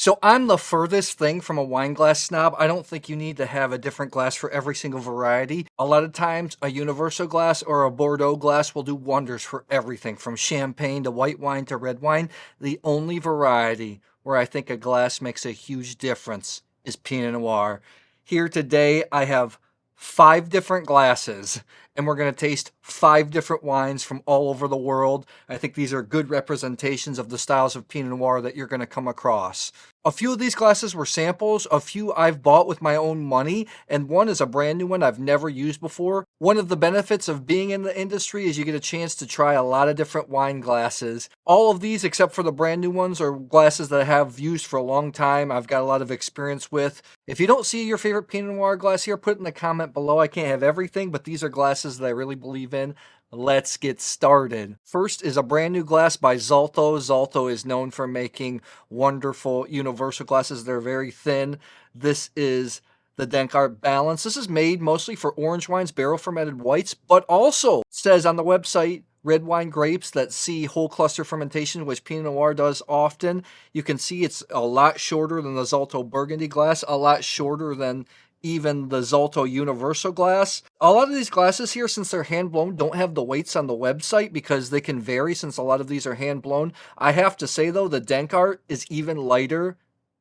So I'm the furthest thing from a wine glass snob. I don't think you need to have a different glass for every single variety. A lot of times a universal glass or a Bordeaux glass will do wonders for everything from champagne to white wine to red wine. The only variety where I think a glass makes a huge difference is Pinot Noir. Here today I have 5 different glasses, and we're going to taste 5 different wines from all over the world. I think these are good representations of the styles of Pinot Noir that you're going to come across. A few of these glasses were samples, a few I've bought with my own money, and one is a brand new one I've never used before. One of the benefits of being in the industry is you get a chance to try a lot of different wine glasses. All of these, except for the brand new ones, are glasses that I have used for a long time, I've got a lot of experience with. If you don't see your favorite Pinot Noir glass here, put it in the comment below. I can't have everything, but these are glasses that I really believe in. Let's get started. First is a brand new glass by Zalto. Zalto is known for making wonderful universal glasses. They're very thin. This is the Denkart Balance. This is made mostly for orange wines, barrel fermented whites, but also says on the website red wine grapes that see whole cluster fermentation, which Pinot Noir does often. You can see it's a lot shorter than the Zalto Burgundy glass, a lot shorter than even the Zalto Universal glass. A lot of these glasses here, since they're hand blown, don't have the weights on the website because they can vary since a lot of these are hand blown. I have to say though, the Denkart is even lighter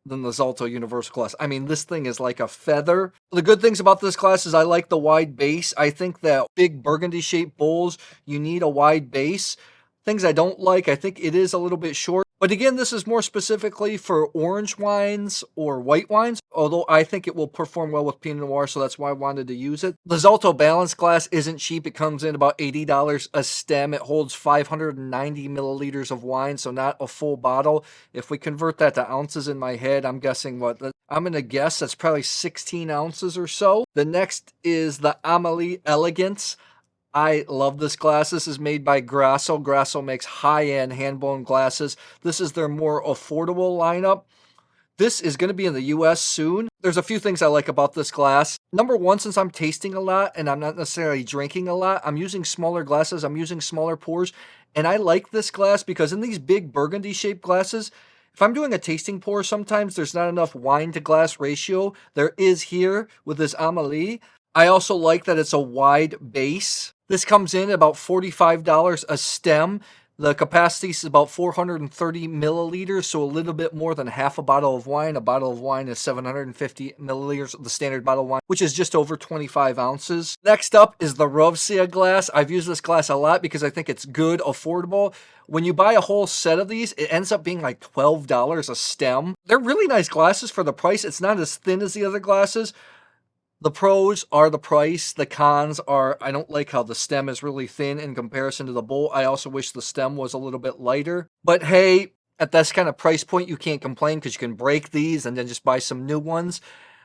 than the Zalto Universal glass. I mean, this thing is like a feather. The good things about this glass is I like the wide base. I think that big burgundy shaped bowls, you need a wide base. Things I don't like, I think it is a little bit short. But again, this is more specifically for orange wines or white wines, although I think it will perform well with Pinot Noir, so that's why I wanted to use it. The Zalto Balance glass isn't cheap. It comes in about $80 a stem. It holds 590 milliliters of wine, so not a full bottle. If we convert that to ounces in my head, I'm guessing I'm going to guess that's probably 16 ounces or so. The next is the Adélie Elegance. I love this glass. This is made by Grasso. Grasso makes high-end hand-blown glasses. This is their more affordable lineup. This is going to be in the US soon. There's a few things I like about this glass. Number one, since I'm tasting a lot and I'm not necessarily drinking a lot, I'm using smaller glasses. I'm using smaller pours. And I like this glass because in these big burgundy-shaped glasses, if I'm doing a tasting pour, sometimes there's not enough wine to glass ratio. There is here with this Adélie. I also like that it's a wide base. This comes in about $45 a stem. The capacity is about 430 milliliters, so a little bit more than half a bottle of wine. A bottle of wine is 750 milliliters, the standard bottle of wine, which is just over 25 ounces. Next up is the Rovsya glass. I've used this glass a lot because I think it's good, affordable. When you buy a whole set of these, it ends up being like $12 a stem. They're really nice glasses for the price. It's not as thin as the other glasses. The pros are the price. The cons are, I don't like how the stem is really thin in comparison to the bowl. I also wish the stem was a little bit lighter. But hey, at this kind of price point, you can't complain because you can break these and then just buy some new ones.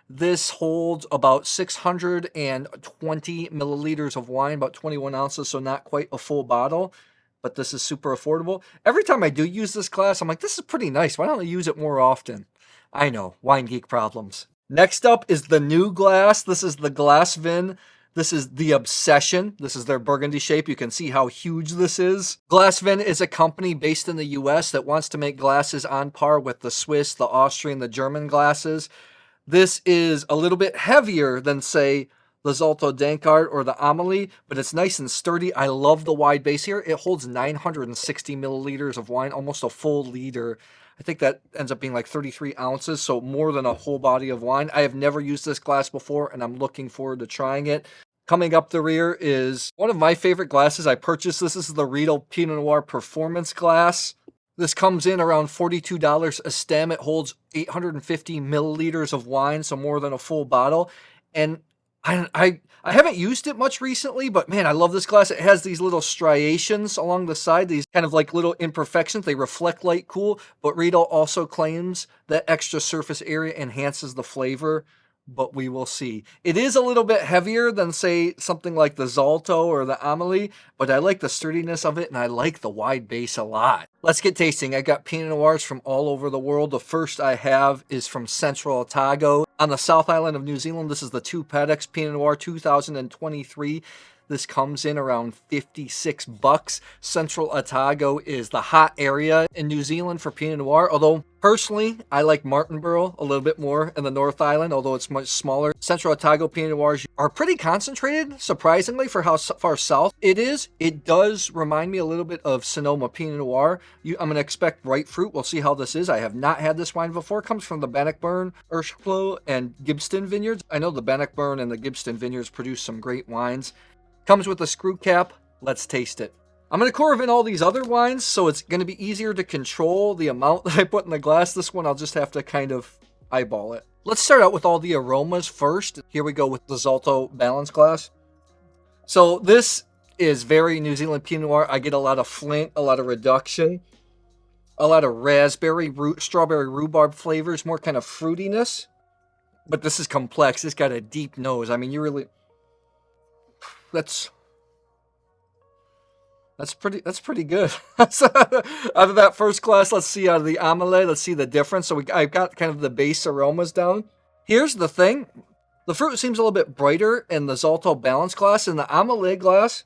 This holds about 620 milliliters of wine, about 21 ounces, so not quite a full bottle. But this is super affordable. Every time I do use this glass, I'm like, this is pretty nice. Why don't I use it more often? I know, wine geek problems. Next up is the new glass. This is the Glass Vin. This is the Obsession. This is their burgundy shape. You can see how huge this is. Glass Vin is a company based in the US that wants to make glasses on par with the Swiss, the Austrian, the German glasses. This is a little bit heavier than, say, the Zalto Denkart or the Adélie, but it's nice and sturdy. I love the wide base here. It holds 960 milliliters of wine, almost a full liter. I think that ends up being like 33 ounces, so more than a whole body of wine. I have never used this glass before, and I'm looking forward to trying it. Coming up the rear is one of my favorite glasses. I purchased this. This is the Riedel Pinot Noir Performance Glass. This comes in around $42 a stem. It holds 850 milliliters of wine, so more than a full bottle. And I haven't used it much recently, but man, I love this glass. It has these little striations along the side, these kind of like little imperfections. They reflect light cool, but Riedel also claims that extra surface area enhances the flavor, but we will see. It is a little bit heavier than, say, something like the Zalto or the Adélie, but I like the sturdiness of it, and I like the wide base a lot. Let's get tasting. I got Pinot Noirs from all over the world. The first I have is from Central Otago on the South Island of New Zealand. This is the Two Paddocks Pinot Noir 2023. This comes in around $56. Central Otago is the hot area in New Zealand for Pinot Noir, although personally, I like Martinborough a little bit more in the North Island, although it's much smaller. Central Otago Pinot Noirs are pretty concentrated, surprisingly, for how far south it is. It does remind me a little bit of Sonoma Pinot Noir. I'm going to expect bright fruit. We'll see how this is. I have not had this wine before. It comes from the Bannockburn, Urshklow, and Gibston vineyards. I know the Bannockburn and the Gibston vineyards produce some great wines. Comes with a screw cap. Let's taste it. I'm going to carve in all these other wines, so it's going to be easier to control the amount that I put in the glass. This one, I'll just have to kind of eyeball it. Let's start out with all the aromas first. Here we go with the Zalto balance glass. So this is very New Zealand Pinot Noir. I get a lot of flint, a lot of reduction, a lot of raspberry, strawberry rhubarb flavors, more kind of fruitiness. But this is complex. It's got a deep nose. I mean, you really... That's pretty good. Out of that first glass, let's see out of the Amele, let's see the difference. So I've got kind of the base aromas down. Here's the thing. The fruit seems a little bit brighter in the Zalto balance glass. In the Amele glass,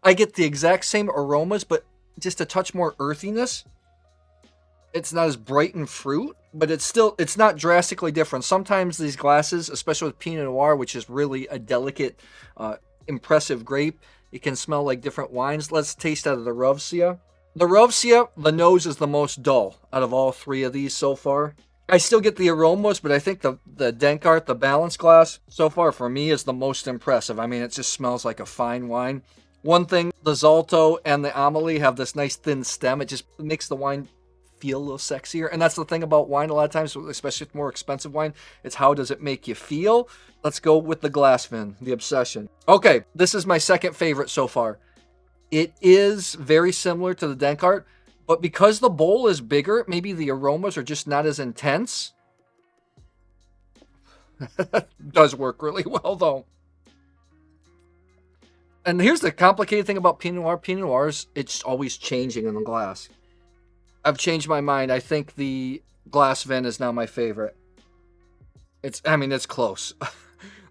I get the exact same aromas, but just a touch more earthiness. It's not as bright in fruit, but it's not drastically different. Sometimes these glasses, especially with Pinot Noir, which is really a delicate, impressive grape, it can smell like different wines. Let's taste out of the Rovsya. The Rovsya, the nose is the most dull out of all three of these so far. I still get the aromas, but I think the Denkart, the balance glass, so far for me is the most impressive. I mean, it just smells like a fine wine. One thing, the Zalto and the Amele have this nice thin stem. It just makes the wine feel a little sexier. And that's the thing about wine a lot of times, especially with more expensive wine. It's how does it make you feel? Let's go with the Glassvin, the Obsession. Okay, this is my second favorite so far. It is very similar to the Denkart, but because the bowl is bigger, maybe the aromas are just not as intense. Does work really well, though. And here's the complicated thing about Pinot Noir. Pinot Noirs, it's always changing in the glass. I've changed my mind. I think the Glassvin is now my favorite. It's close.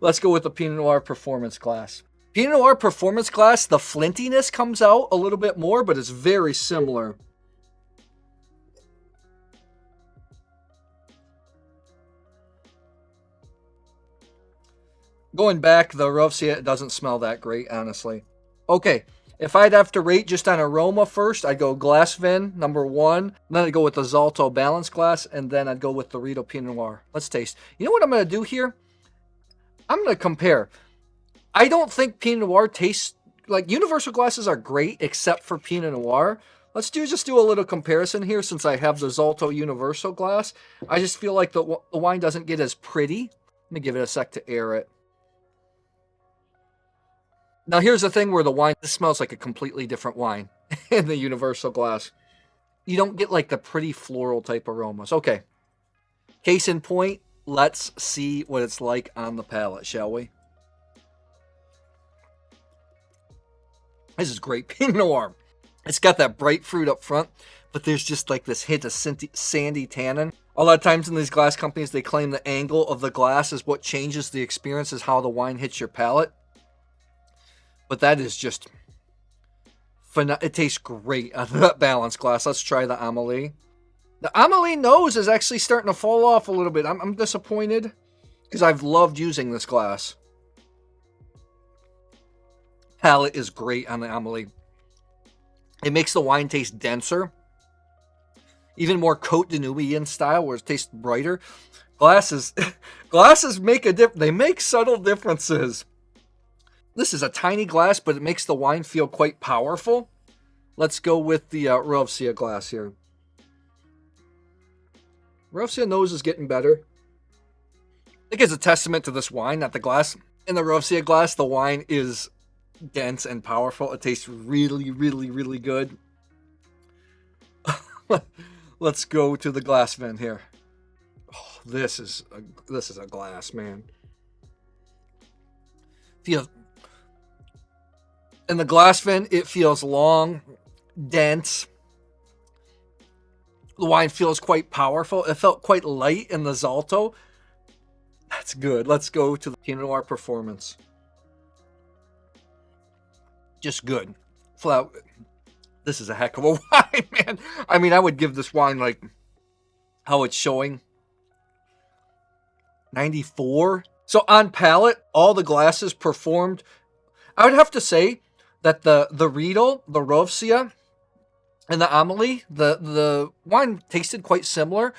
Let's go with the Pinot Noir Performance Glass. Pinot Noir Performance Glass, the flintiness comes out a little bit more, but it's very similar. Going back, the Rovsya, it doesn't smell that great, honestly. Okay, if I'd have to rate just on aroma first, I'd go Glassvin, number 1. Then I'd go with the Zalto Balance Glass, and then I'd go with the Riedel Pinot Noir. Let's taste. You know what I'm going to do here? I'm going to compare. I don't think Pinot Noir tastes... Like, universal glasses are great, except for Pinot Noir. Let's just do a little comparison here, since I have the Zalto Universal Glass. I just feel like the wine doesn't get as pretty. Let me give it a sec to air it. Now, here's the thing where the wine smells like a completely different wine in the Universal Glass. You don't get, like, the pretty floral type aromas. Okay. Case in point, let's see what it's like on the palate, shall we? This is great Pinot Noir. It's got that bright fruit up front, but there's just, like, this hint of sandy tannin. A lot of times in these glass companies, they claim the angle of the glass is what changes the experience, is how the wine hits your palate. But that is just... It tastes great out of that balance glass. Let's try the Amele. The Amele nose is actually starting to fall off a little bit. I'm disappointed because I've loved using this glass. Palate is great on the Amele. It makes the wine taste denser. Even more Côte de Nuit in style, where it tastes brighter. Glasses make a difference. They make subtle differences. This is a tiny glass, but it makes the wine feel quite powerful. Let's go with the Rovsya glass here. Rovsya nose is getting better. I think it's a testament to this wine, not the glass. In the Rovsya glass, the wine is dense and powerful. It tastes really, really, really good. Let's go to the Glassvin here. Oh, this is a glass, man. In the Glassvin, it feels long, dense. The wine feels quite powerful. It felt quite light in the Zalto. That's good. Let's go to the Pinot Noir Performance. Just good. Flat. This is a heck of a wine, man. I mean, I would give this wine, like, how it's showing, 94. So on palate, all the glasses performed. I would have to say that the Riedel, the Rovsya, and the Adélie, the wine tasted quite similar.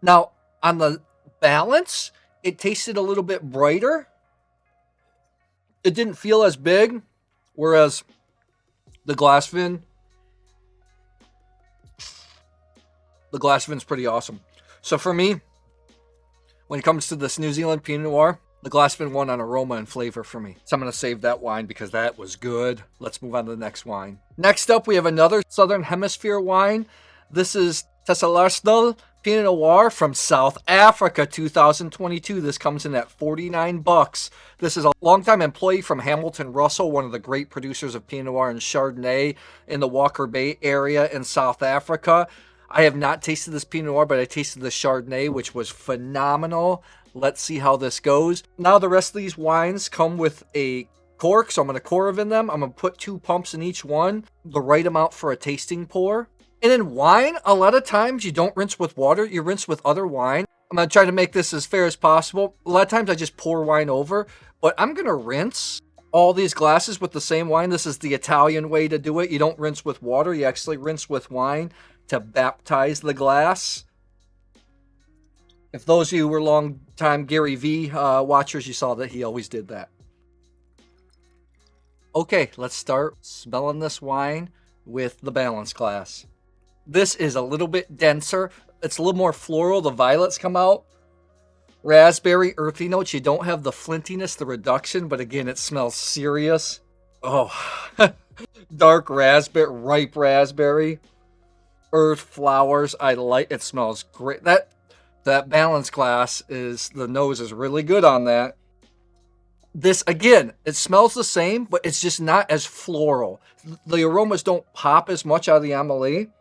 Now, on the balance, it tasted a little bit brighter. It didn't feel as big, whereas the Glassvin, pretty awesome. So for me, when it comes to this New Zealand Pinot Noir, the Glassvin won on aroma and flavor for me. So I'm going to save that wine because that was good. Let's move on to the next wine. Next up, we have another Southern Hemisphere wine. This is Tesselaarsdal Pinot Noir from South Africa, 2022. This comes in at $49. This is a longtime employee from Hamilton Russell, one of the great producers of Pinot Noir and Chardonnay in the Walker Bay area in South Africa. I have not tasted this Pinot Noir, but I tasted the Chardonnay, which was phenomenal. Let's see how this goes. Now the rest of these wines come with a cork, so I'm going to cork in them. I'm going to put 2 pumps in each one, the right amount for a tasting pour. And in wine, a lot of times you don't rinse with water, you rinse with other wine. I'm going to try to make this as fair as possible. A lot of times I just pour wine over, but I'm going to rinse all these glasses with the same wine. This is the Italian way to do it. You don't rinse with water, you actually rinse with wine to baptize the glass. If those of you were long-time Gary V watchers, you saw that he always did that. Okay, let's start smelling this wine with the balance glass. This is a little bit denser. It's a little more floral. The violets come out. Raspberry, earthy notes. You don't have the flintiness, the reduction, but again, it smells serious. Oh, dark raspberry, ripe raspberry. Earth flowers. I like it. Smells great. That balance glass is, the nose is really good on that. This, again, it smells the same, but it's just not as floral. The aromas don't pop as much out of the Adélie.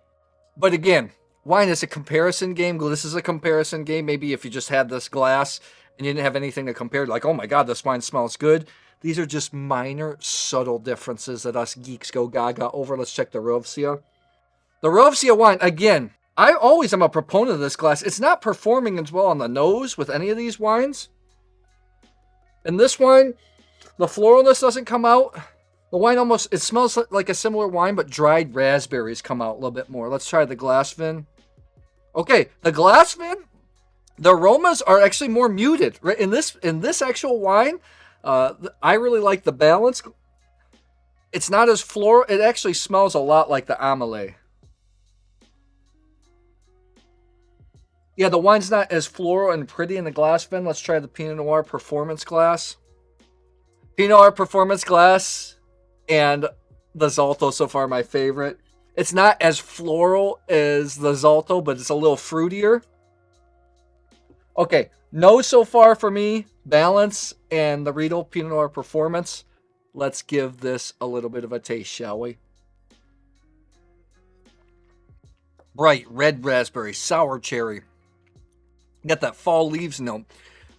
But again, wine is a comparison game. This is a comparison game. Maybe if you just had this glass and you didn't have anything to compare, like, oh my God, this wine smells good. These are just minor, subtle differences that us geeks go gaga over. Let's check the Rovsya. The Rovsya wine, again, I always am a proponent of this glass. It's not performing as well on the nose with any of these wines. In this wine, the floralness doesn't come out. The wine almost, it smells like a similar wine, but dried raspberries come out a little bit more. Let's try the Glassvin. Okay, the Glassvin, the aromas are actually more muted. Right? In this actual wine, I really like the balance. It's not as floral. It actually smells a lot like the Adélie. Yeah, the wine's not as floral and pretty in the Glassvin. Let's try the Pinot Noir Performance Glass. Pinot Noir Performance Glass and the Zalto so far my favorite. It's not as floral as the Zalto, but it's a little fruitier. Okay, no so far for me. Balance and the Riedel Pinot Noir Performance. Let's give this a little bit of a taste, shall we? Bright red raspberry, sour cherry. Got that fall leaves note.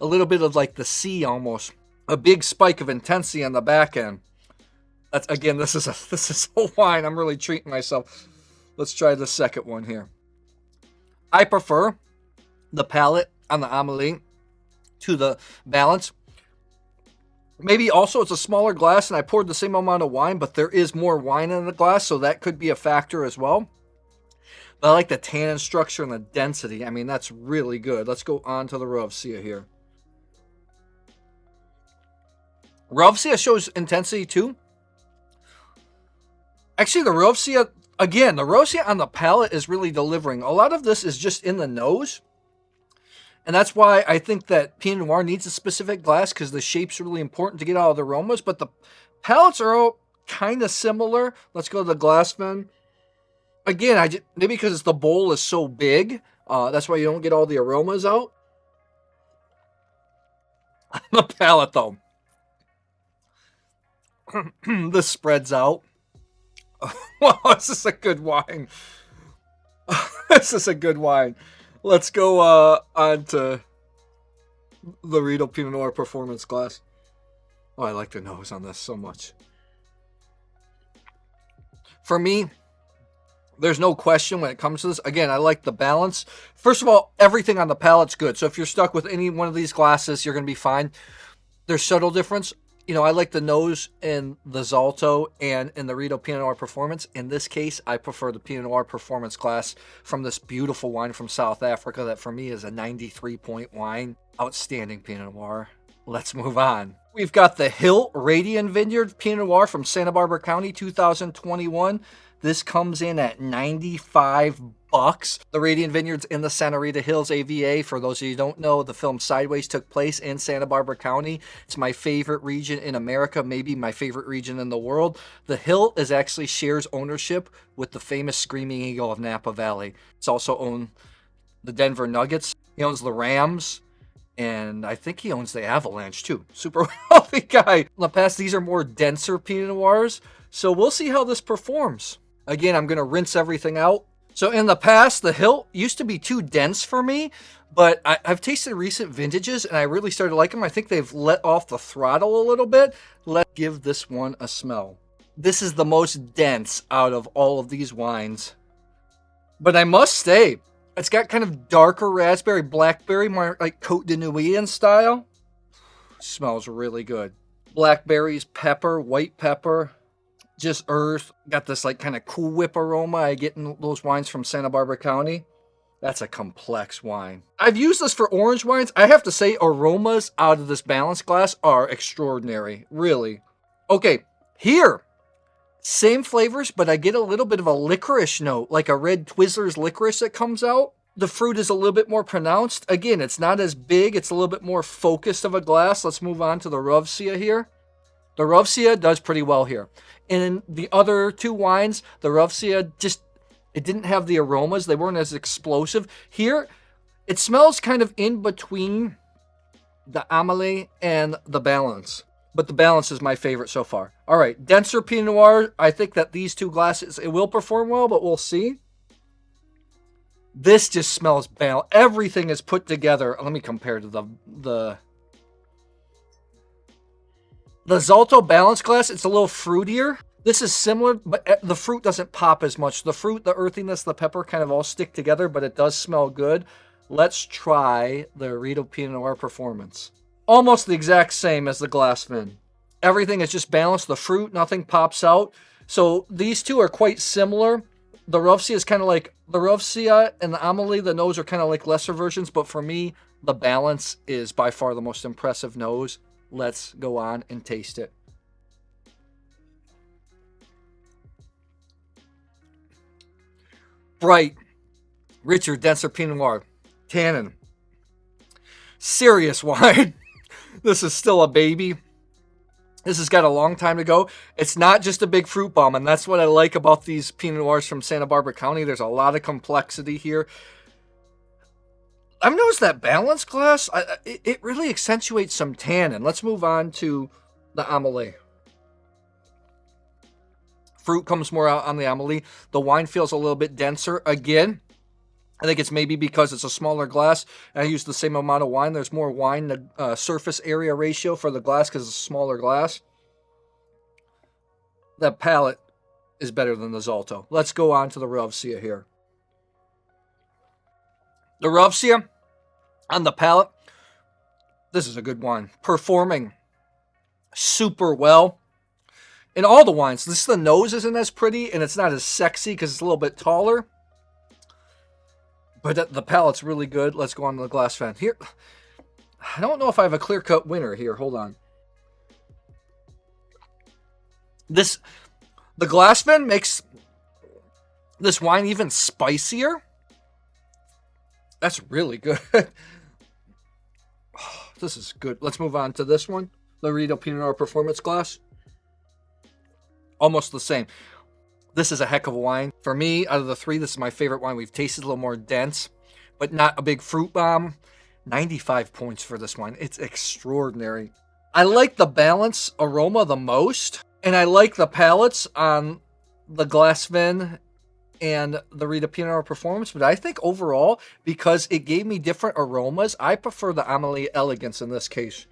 A little bit of like the sea almost. A big spike of intensity on the back end. That's, again, this is a wine. I'm really treating myself. Let's try the second one here. I prefer the palate on the Adélie to the balance. Maybe also it's a smaller glass and I poured the same amount of wine, but there is more wine in the glass, so that could be a factor as well. But I like the tannin structure and the density. I mean, that's really good. Let's go on to the Rovsya here. Rovsya shows intensity too. Actually, the Rovsya, again, the Rovsya on the palate is really delivering. A lot of this is just in the nose. And that's why I think that Pinot Noir needs a specific glass, because the shape's really important to get all the aromas. But the palates are all kind of similar. Let's go to the Glassvin. Again, maybe because the bowl is so big, that's why you don't get all the aromas out. The palate, though. This spreads out. Wow, this is a good wine. This is a good wine. Let's go on to the Riedel Pinot Noir Performance Glass. Oh, I like the nose on this so much. For me, there's no question when it comes to this. Again, I like the balance. First of all, everything on the palate's good. So if you're stuck with any one of these glasses, you're going to be fine. There's subtle difference. You know, I like the nose in the Zalto and in the Riedel Pinot Noir Performance. In this case, I prefer the Pinot Noir Performance glass from this beautiful wine from South Africa that for me is a 93-point wine. Outstanding Pinot Noir. Let's move on. We've got the Hilt Radian Vineyard Pinot Noir from Santa Barbara County, 2021. This comes in at $95. The Radian Vineyard's in the Santa Rita Hills AVA. For those of you who don't know, the film Sideways took place in Santa Barbara County. It's my favorite region in America, maybe my favorite region in the world. The Hilt is actually shares ownership with the famous Screaming Eagle of Napa Valley. It's also owned the Denver Nuggets. He owns the Rams. And I think he owns the Avalanche too. Super wealthy guy. In the past, these are more denser Pinot Noirs. So we'll see how this performs. Again, I'm going to rinse everything out. So in the past, the Hilt used to be too dense for me, but I've tasted recent vintages and I really started to like them. I think they've let off the throttle a little bit. Let's give this one a smell. This is the most dense out of all of these wines. But I must say, it's got kind of darker raspberry, blackberry, more like Côte de Nuit style. Smells really good. Blackberries, pepper, white pepper. Just earth. Got this like kind of Cool Whip aroma I get in those wines from Santa Barbara County. That's a complex wine. I've used this for orange wines. I have to say aromas out of this balanced glass are extraordinary. Really. Okay, here. Same flavors, but I get a little bit of a licorice note, like a red Twizzlers licorice that comes out. The fruit is a little bit more pronounced. Again, it's not as big. It's a little bit more focused of a glass. Let's move on to the Rovsya here. The Rovsya does pretty well here. In the other two wines, the Rovsya it didn't have the aromas. They weren't as explosive. Here, it smells kind of in between the Adélie and the balance. But the balance is my favorite so far. All right, denser Pinot Noir. I think that these two glasses, it will perform well, but we'll see. This just smells balanced. Everything is put together. Let me compare to the Zalto Balance glass. It's a little fruitier. This is similar, but the fruit doesn't pop as much. The fruit, the earthiness, the pepper kind of all stick together, but it does smell good. Let's try the Riedel Pinot Noir Performance. Almost the exact same as the glass vin. Everything is just balanced. The fruit, nothing pops out. So these two are quite similar. The Rovsya is kind of like, the Rovsya and the Adélie, the nose are kind of like lesser versions, but for me, the balance is by far the most impressive nose. Let's go on and taste it. Bright, richer, denser Pinot Noir. Tannin. Serious wine. This is still a baby. This has got a long time to go. It's not just a big fruit bomb, and that's what I like about these Pinot Noirs from Santa Barbara County. There's a lot of complexity here. I've noticed that balanced glass, it really accentuates some tannin. Let's move on to the Adélie. Fruit comes more out on the Adélie. The wine feels a little bit denser. Again, I think it's maybe because it's a smaller glass and I use the same amount of wine. There's more wine to surface area ratio for the glass because it's a smaller glass. That palate is better than the Zalto. Let's go on to the Rovsya here. The Rovsya on the palate, this is a good wine. Performing super well. In all the wines, the nose isn't as pretty and it's not as sexy because it's a little bit taller. But the palate's really good. Let's go on to the glass vin. Here, I don't know if I have a clear-cut winner here. Hold on. The glass vin makes this wine even spicier. That's really good. Oh, this is good. Let's move on to this one. The Riedel Pinot Noir Performance glass. Almost the same. This is a heck of a wine. For me, out of the three, this is my favorite wine. We've tasted a little more dense, but not a big fruit bomb. 95 points for this wine. It's extraordinary. I like the balance aroma the most, and I like the palates on the glass vin and the Riedel Pinot Noir Performance, but I think overall, because it gave me different aromas, I prefer the Adélie Elegance in this case.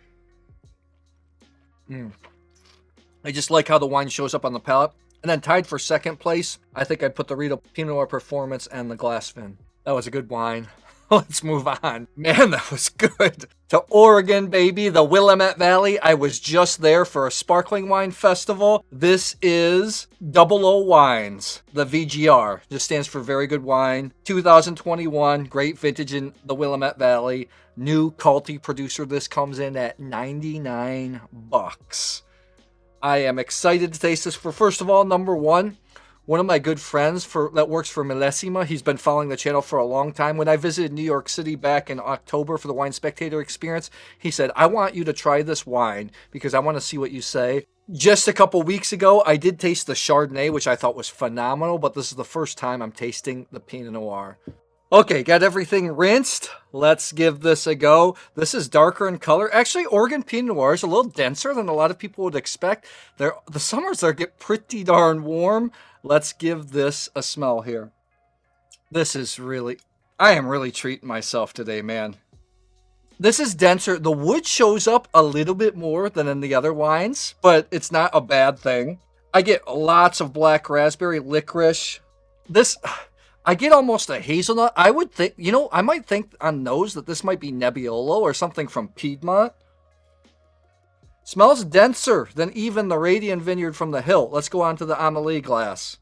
I just like how the wine shows up on the palate. And then tied for second place, I think I'd put the Riedel Pinot Noir Performance and the Glassvin. That was a good wine. Let's move on. Man, that was good. To Oregon, baby, the Willamette Valley. I was just there for a sparkling wine festival. This is 00 Wines, the VGR. Just stands for Very Good Wine. 2021, great vintage in the Willamette Valley. New culty producer. This comes in at $99. I am excited to taste this for, first of all, number one of my good friends that works for Millesima. He's been following the channel for a long time. When I visited New York City back in October for the Wine Spectator experience, he said, I want you to try this wine because I want to see what you say. Just a couple weeks ago, I did taste the Chardonnay, which I thought was phenomenal, but this is the first time I'm tasting the Pinot Noir. Okay, got everything rinsed. Let's give this a go. This is darker in color. Actually, Oregon Pinot Noir is a little denser than a lot of people would expect. The summers there get pretty darn warm. Let's give this a smell here. This is I am really treating myself today, man. This is denser. The wood shows up a little bit more than in the other wines, but it's not a bad thing. I get lots of black raspberry, licorice. I get almost a hazelnut. I would think, I might think on nose that this might be Nebbiolo or something from Piedmont. Smells denser than even the Radian Vineyard from the Hilt. Let's go on to the Adélie glass.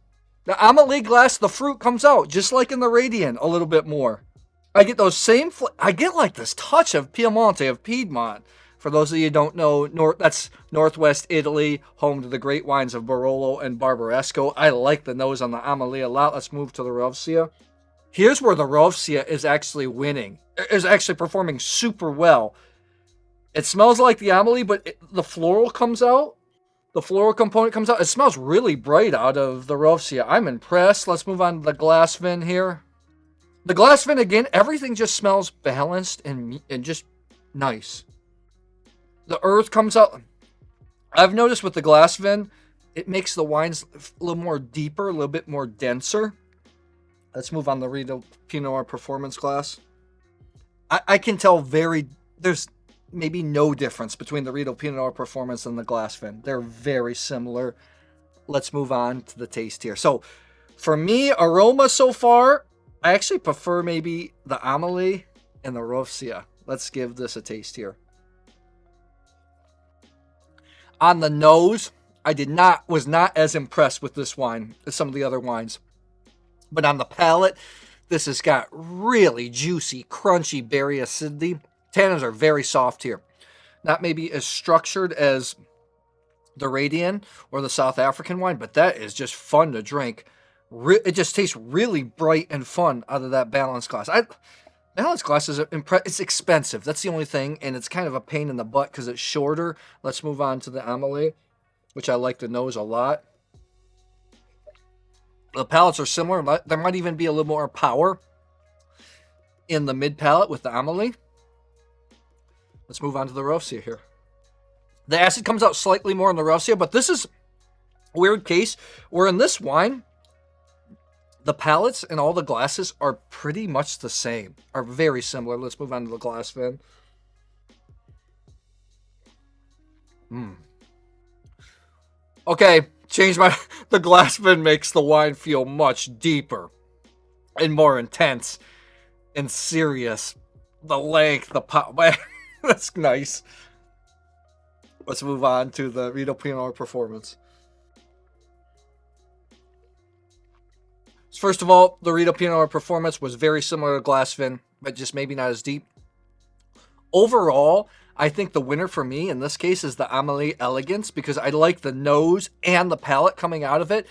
The Adélie glass, the fruit comes out, just like in the Radian, a little bit more. I get those same, I get like this touch of Piemonte, of Piedmont. For those of you who don't know, that's Northwest Italy, home to the great wines of Barolo and Barbaresco. I like the nose on the Adélie a lot. Let's move to the Rovsya. Here's where the Rovsya is actually winning. Is actually performing super well. It smells like the Adélie, but the floral comes out. The floral component comes out. It smells really bright out of the Rovsya. I'm impressed. Let's move on to the Glassvin here. The Glassvin, again, everything just smells balanced and just nice. The earth comes out. I've noticed with the Glassvin, it makes the wines a little more deeper, a little bit more denser. Let's move on to the Riedel Pinot Noir Performance glass. I can tell there's maybe no difference between the Riedel Pinot Noir Performance and the Glassvin. They're very similar. Let's move on to the taste here. So, for me, aroma so far, I actually prefer maybe the Adélie and the Rovsya. Let's give this a taste here. On the nose, I was not as impressed with this wine as some of the other wines. But on the palate, this has got really juicy, crunchy berry acidity. Tannins are very soft here. Not maybe as structured as the Radian or the South African wine, but that is just fun to drink. It just tastes really bright and fun out of that balanced glass. Balanced glass is it's expensive. That's the only thing, and it's kind of a pain in the butt because it's shorter. Let's move on to the Adélie, which I like the nose a lot. The palates are similar. There might even be a little more power in the mid palate with the Adélie. Let's move on to the Rovsya here. The acid comes out slightly more in the Rovsya, but this is a weird case where in this wine, the palates and all the glasses are pretty much the same, are very similar. Let's move on to the Glassvin. Okay, the Glassvin makes the wine feel much deeper and more intense and serious. The length, the pop, that's nice. Let's move on to the Riedel Pinot Noir Performance. First of all, the Riedel Pinot Noir Performance was very similar to Glassvin, but just maybe not as deep. Overall, I think the winner for me in this case is the Adélie Elegance because I like the nose and the palate coming out of it.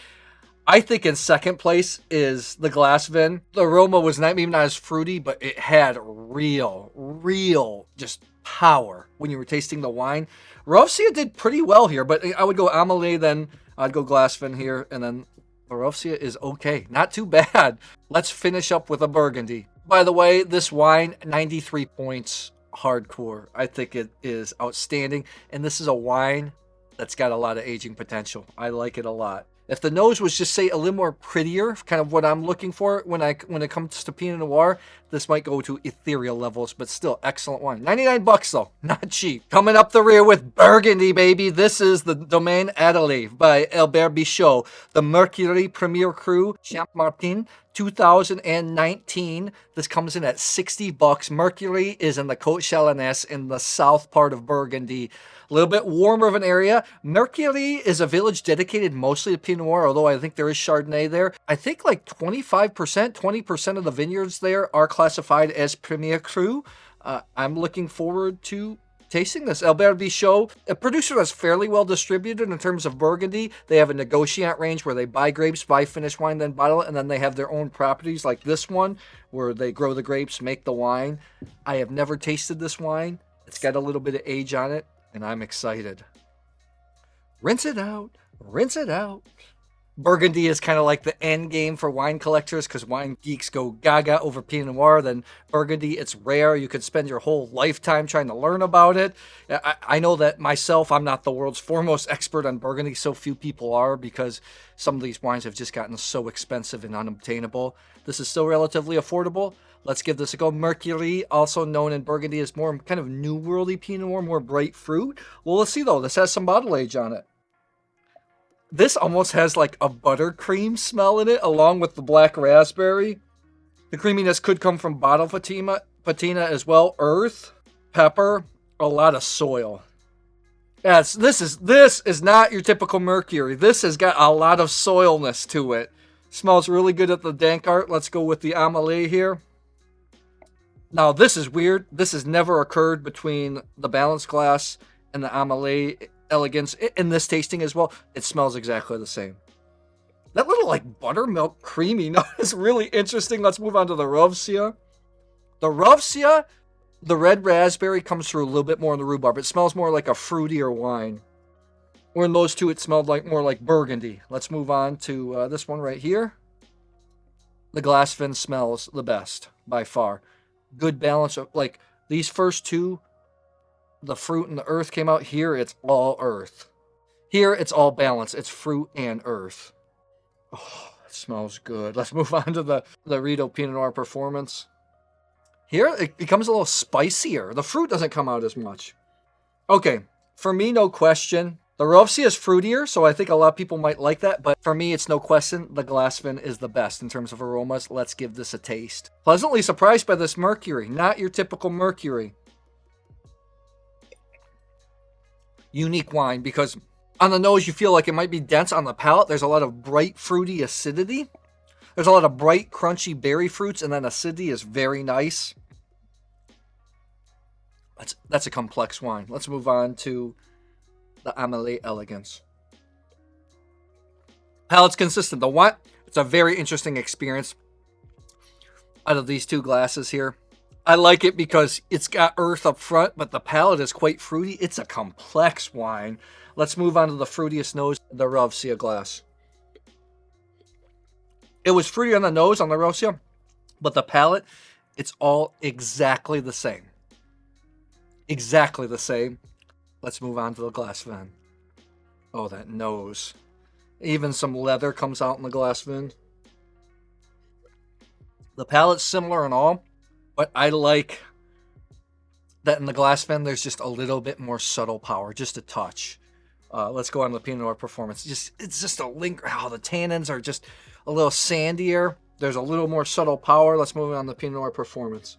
I think in second place is the Glassvin. The aroma was maybe not as fruity, but it had real just power when you were tasting the wine. Rovsya did pretty well here, but I would go Adélie, then I'd go Glassvin here, and then the Rovsya is okay. Not too bad. Let's finish up with a Burgundy. By the way, this wine, 93 points, hardcore. I think it is outstanding. And this is a wine that's got a lot of aging potential. I like it a lot. If the nose was just, say, a little more prettier, kind of what I'm looking for when it comes to Pinot Noir, this might go to ethereal levels, but still excellent wine. $99 though, not cheap. Coming up the rear with Burgundy, baby. This is the Domaine Adélie by Albert Bichot, the Mercurey Premier Cru Champ Martín 2019. This comes in at $60. Mercurey is in the Côte Chalonnaise in the south part of Burgundy. A little bit warmer of an area. Mercurey is a village dedicated mostly to Pinot Noir, although I think there is Chardonnay there. I think like 25%, 20% of the vineyards there are classified as Premier Cru. I'm looking forward to tasting this. Albert Bichot, a producer that's fairly well distributed in terms of Burgundy. They have a negociant range where they buy grapes, buy finished wine, then bottle it, and then they have their own properties like this one where they grow the grapes, make the wine. I have never tasted this wine. It's got a little bit of age on it, and I'm excited. Rinse it out. Rinse it out. Burgundy is kind of like the end game for wine collectors because wine geeks go gaga over Pinot Noir. Then Burgundy, it's rare. You could spend your whole lifetime trying to learn about it. I know that myself, I'm not the world's foremost expert on Burgundy. So few people are because some of these wines have just gotten so expensive and unobtainable. This is still relatively affordable. Let's give this a go. Mercurey, also known in Burgundy as more kind of New Worldy Pinot Noir, more bright fruit. Well, let's see though. This has some bottle age on it. This almost has like a buttercream smell in it, along with the black raspberry. The creaminess could come from bottle patina as well. Earth, pepper, a lot of soil. Yes, this is not your typical Mercurey. This has got a lot of soilness to it. Smells really good at the Dankart. Let's go with the Adélie here. Now, this is weird. This has never occurred between the balanced glass and the Adélie Elegance in this tasting as well. It smells exactly the same. That little like buttermilk creamy note is really interesting. Let's move on to the Rovsya. The Rovsya, the red raspberry comes through a little bit more in the rhubarb. It smells more like a fruitier wine. Or in those two, it smelled like more like Burgundy. Let's move on to this one right here. The glass fin smells the best by far. Good balance of like these first two. The fruit and the earth came out. Here, it's all earth. Here, it's all balance. It's fruit and earth. Oh, it smells good. Let's move on to the Riedel Pinot Noir performance. Here, it becomes a little spicier. The fruit doesn't come out as much. Okay, for me, no question. The Rovsya is fruitier, so I think a lot of people might like that. But for me, it's no question. The Glassvin is the best in terms of aromas. Let's give this a taste. Pleasantly surprised by this Mercurey. Not your typical Mercurey. Unique wine because on the nose you feel like it might be dense. On the palate there's a lot of bright fruity acidity. There's a lot of bright crunchy berry fruits, and then acidity is very nice. That's a complex wine. Let's move on to the Adélie Elegance. Palate's consistent. The wine, it's a very interesting experience out of these two glasses here. I like it because it's got earth up front, but the palate is quite fruity. It's a complex wine. Let's move on to the fruitiest nose, the Rovsya glass. It was fruity on the nose on the Rovsya, but the palate, it's all exactly the same. Exactly the same. Let's move on to the Glassvin. Oh, that nose. Even some leather comes out in the Glassvin. The palate's similar in all. But I like that in the Glassvin, there's just a little bit more subtle power, just a touch. Let's go on to the Pinot Noir performance. It's just a link. Oh, the tannins are just a little sandier. There's a little more subtle power. Let's move on to the Pinot Noir performance.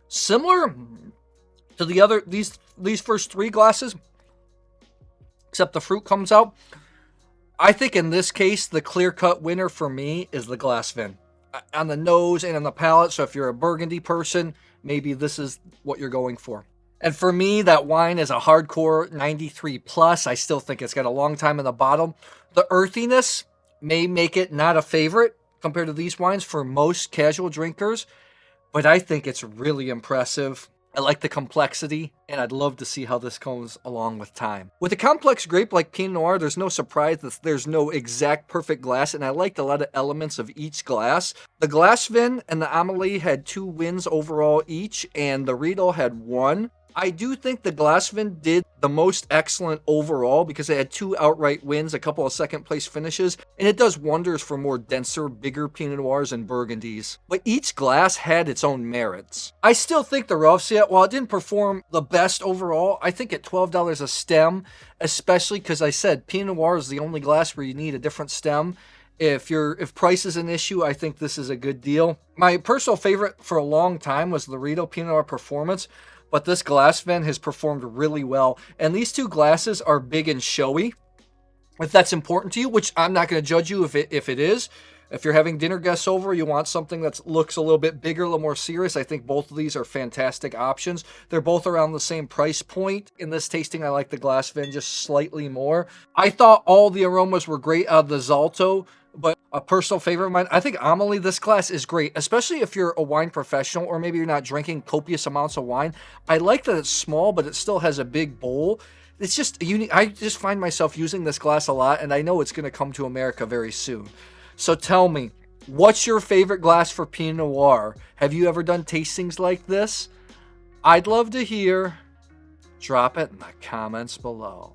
Similar to the other these first three glasses, except the fruit comes out. I think in this case, the clear-cut winner for me is the Glassvin. On the nose and on the palate, so if you're a Burgundy person, maybe this is what you're going for. And for me, that wine is a hardcore 93 plus. I still think it's got a long time in the bottle. The earthiness may make it not a favorite compared to these wines for most casual drinkers, but I think it's really impressive. I like the complexity, and I'd love to see how this comes along with time. With a complex grape like Pinot Noir, there's no surprise that there's no exact perfect glass, and I liked a lot of elements of each glass. The Glassvin and the Adélie had 2 wins overall each, and the Riedel had 1. I do think the Glassvin did the most excellent overall because it had 2 outright wins, a couple of second place finishes, and it does wonders for more denser, bigger Pinot Noirs and Burgundies. But each glass had its own merits. I still think the Rovsya, while it didn't perform the best overall, I think at $12 a stem, especially because I said Pinot Noir is the only glass where you need a different stem. If price is an issue, I think this is a good deal. My personal favorite for a long time was the Riedel Pinot Noir Performance, but this Glassvin has performed really well. And these 2 glasses are big and showy. If that's important to you, which I'm not going to judge you if it is. If you're having dinner guests over, you want something that looks a little bit bigger, a little more serious, I think both of these are fantastic options. They're both around the same price point. In this tasting, I like the Glassvin just slightly more. I thought all the aromas were great out of the Zalto, but a personal favorite of mine, I think Amelie, this glass is great, especially if you're a wine professional or maybe you're not drinking copious amounts of wine. I like that it's small, but it still has a big bowl. It's just unique. I just find myself using this glass a lot, and I know it's going to come to America very soon. So tell me, what's your favorite glass for Pinot Noir? Have you ever done tastings like this? I'd love to hear. Drop it in the comments below.